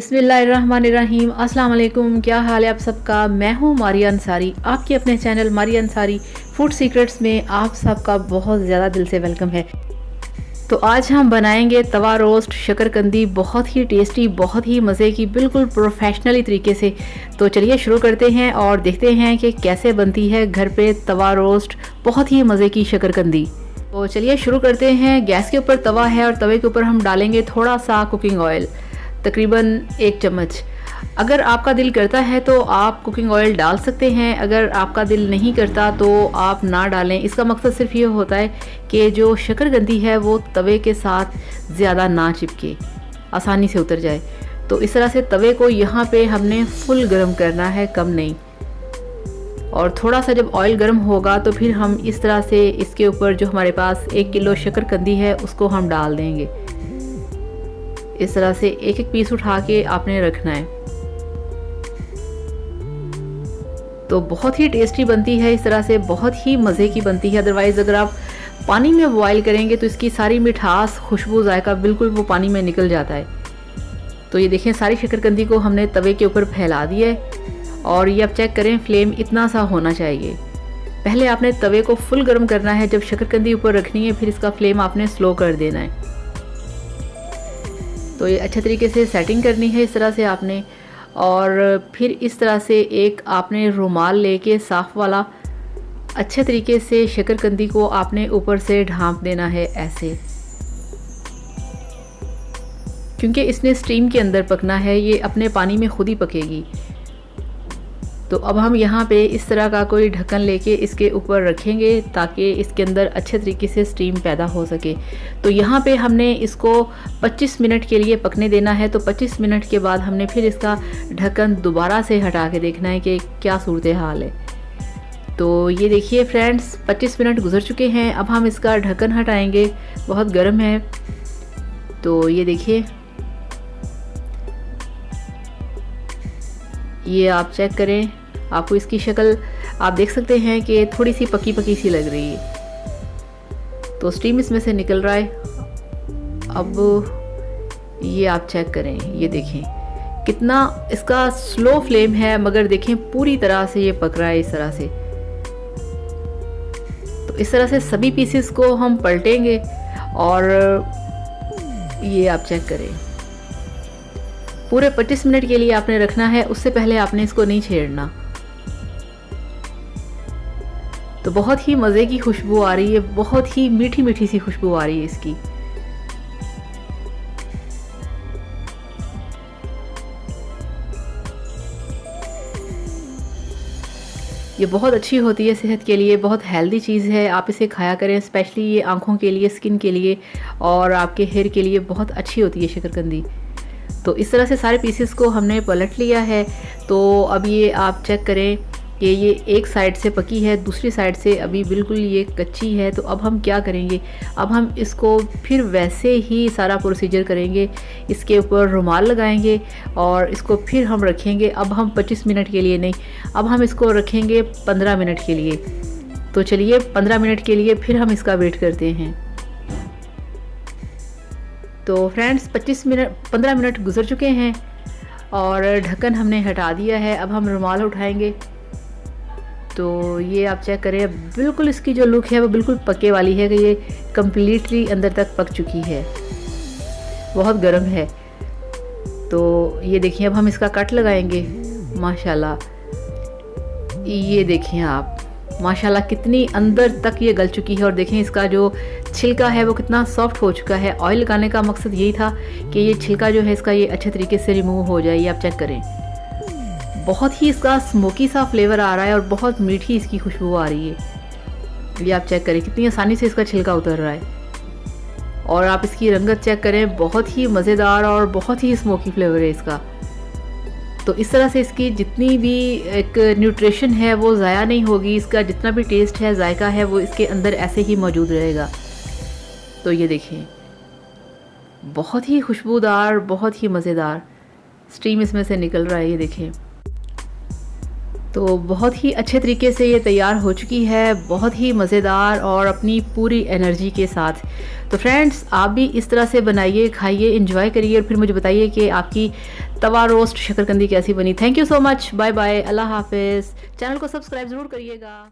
बिस्मिल्लाहिर्रहमानिर्रहीम। अस्सलाम वालेकुम। क्या हाल है आप सबका। मैं हूँ मारिया अंसारी, आपके अपने channel Maria Ansari food secrets में आप सबका बहुत ज़्यादा दिल से वेलकम है। तो आज हम बनाएंगे तवा रोस्ट शकरकंदी, बहुत ही टेस्टी, बहुत ही मज़े की, बिल्कुल प्रोफेशनली तरीके से। तो चलिए शुरू करते हैं और देखते हैं कि कैसे बनती है घर पे तवा रोस्ट, बहुत ही मज़े की शकरकंदी। तो चलिए शुरू करते हैं। गैस के ऊपर तवा है और तवे के ऊपर हम डालेंगे थोड़ा सा कुकिंग ऑयल, तकरीबन 1 चम्मच। अगर आपका दिल करता है तो आप कुकिंग ऑयल डाल सकते हैं, अगर आपका दिल नहीं करता तो आप ना डालें। इसका मकसद सिर्फ ये होता है कि जो शकरकंदी है वो तवे के साथ ज़्यादा ना चिपके, आसानी से उतर जाए। तो इस तरह से तवे को यहाँ पे हमने फुल गर्म करना है, कम नहीं। और थोड़ा सा जब ऑयल गर्म होगा तो फिर हम इस तरह से इसके ऊपर जो हमारे पास 1 किलो शकरकंदी है उसको हम डाल देंगे। इस तरह से एक एक पीस उठा के आपने रखना है। तो बहुत ही टेस्टी बनती है, इस तरह से बहुत ही मज़े की बनती है। अदरवाइज़ अगर आप पानी में बॉईल करेंगे तो इसकी सारी मिठास, खुशबू, जायका बिल्कुल वो पानी में निकल जाता है। तो ये देखें, सारी शकरकंदी को हमने तवे के ऊपर फैला दिया है। और ये आप चेक करें, फ्लेम इतना सा होना चाहिए। पहले आपने तवे को फुल गर्म करना है, जब शकरकंदी ऊपर रखनी है फिर इसका फ्लेम आपने स्लो कर देना है। तो ये अच्छे तरीके से सेटिंग करनी है इस तरह से आपने। और फिर इस तरह से एक आपने रुमाल लेके साफ़ वाला, अच्छे तरीके से शकरकंदी को आपने ऊपर से ढांप देना है ऐसे, क्योंकि इसने स्टीम के अंदर पकना है, ये अपने पानी में खुद ही पकेगी। तो अब हम यहाँ पे इस तरह का कोई ढक्कन लेके इसके ऊपर रखेंगे ताकि इसके अंदर अच्छे तरीके से स्टीम पैदा हो सके। तो यहाँ पे हमने इसको 25 मिनट के लिए पकने देना है। तो 25 मिनट के बाद हमने फिर इसका ढक्कन दोबारा से हटा के देखना है कि क्या सूरत हाल है। तो ये देखिए फ्रेंड्स, 25 मिनट गुजर चुके हैं। अब हम इसका ढक्कन हटाएँगे, बहुत गर्म है। तो ये देखिए, ये आप चेक करें, आपको इसकी शक्ल आप देख सकते हैं कि थोड़ी सी पकी पकी सी लग रही है। तो स्टीम इसमें से निकल रहा है। अब ये आप चेक करें, ये देखें कितना इसका स्लो फ्लेम है, मगर देखें पूरी तरह से ये पक रहा है इस तरह से। तो इस तरह से सभी पीसेस को हम पलटेंगे और ये आप चेक करें, पूरे 25 मिनट के लिए आपने रखना है, उससे पहले आपने इसको नहीं छेड़ना। तो बहुत ही मज़े की खुशबू आ रही है, बहुत ही मीठी मीठी सी खुशबू आ रही है इसकी। ये बहुत अच्छी होती है सेहत के लिए, बहुत हेल्दी चीज़ है, आप इसे खाया करें। स्पेशली ये आँखों के लिए, स्किन के लिए और आपके हेयर के लिए बहुत अच्छी होती है शकरकंदी। तो इस तरह से सारे पीसेस को हमने पलट लिया है। तो अब ये आप चेक करें कि ये एक साइड से पकी है, दूसरी साइड से अभी बिल्कुल ये कच्ची है। तो अब हम क्या करेंगे, अब हम इसको फिर वैसे ही सारा प्रोसीजर करेंगे। इसके ऊपर रुमाल लगाएंगे और इसको फिर हम रखेंगे। अब हम 25 मिनट के लिए नहीं, अब हम इसको रखेंगे 15 मिनट के लिए। तो चलिए 15 मिनट के लिए फिर हम इसका वेट करते हैं। तो फ्रेंड्स 15 मिनट गुजर चुके हैं और ढक्कन हमने हटा दिया है। अब हम रुमाल उठाएंगे। तो ये आप चेक करें, बिल्कुल इसकी जो लुक है वो बिल्कुल पके वाली है कि ये कम्प्लीटली अंदर तक पक चुकी है, बहुत गर्म है। तो ये देखिए, अब हम इसका कट लगाएंगे। माशाल्लाह, ये देखिए आप, माशाल्लाह कितनी अंदर तक ये गल चुकी है। और देखें इसका जो छिलका है वो कितना सॉफ्ट हो चुका है। ऑयल लगाने का मकसद यही था कि ये छिलका जो है इसका ये अच्छे तरीके से रिमूव हो जाए। ये आप चेक करें, बहुत ही इसका स्मोकी सा फ्लेवर आ रहा है और बहुत मीठी इसकी खुशबू आ रही है। ये आप चेक करें, कितनी आसानी से इसका छिलका उतर रहा है। और आप इसकी रंगत चेक करें, बहुत ही मज़ेदार और बहुत ही स्मोकी फ्लेवर है इसका। तो इस तरह से इसकी जितनी भी एक न्यूट्रिशन है वो ज़ाया नहीं होगी, इसका जितना भी टेस्ट है, जायका है, वो इसके अंदर ऐसे ही मौजूद रहेगा। तो ये देखें, बहुत ही खुशबूदार, बहुत ही मज़ेदार स्टीम इसमें से निकल रहा है। ये देखें, तो बहुत ही अच्छे तरीके से ये तैयार हो चुकी है, बहुत ही मज़ेदार और अपनी पूरी एनर्जी के साथ। तो फ्रेंड्स, आप भी इस तरह से बनाइए, खाइए, एंजॉय करिए और फिर मुझे बताइए कि आपकी तवा रोस्ट शकरकंदी कैसी बनी। Thank you so much, bye bye, अल्लाह हाफिज़। चैनल को सब्सक्राइब ज़रूर करिएगा।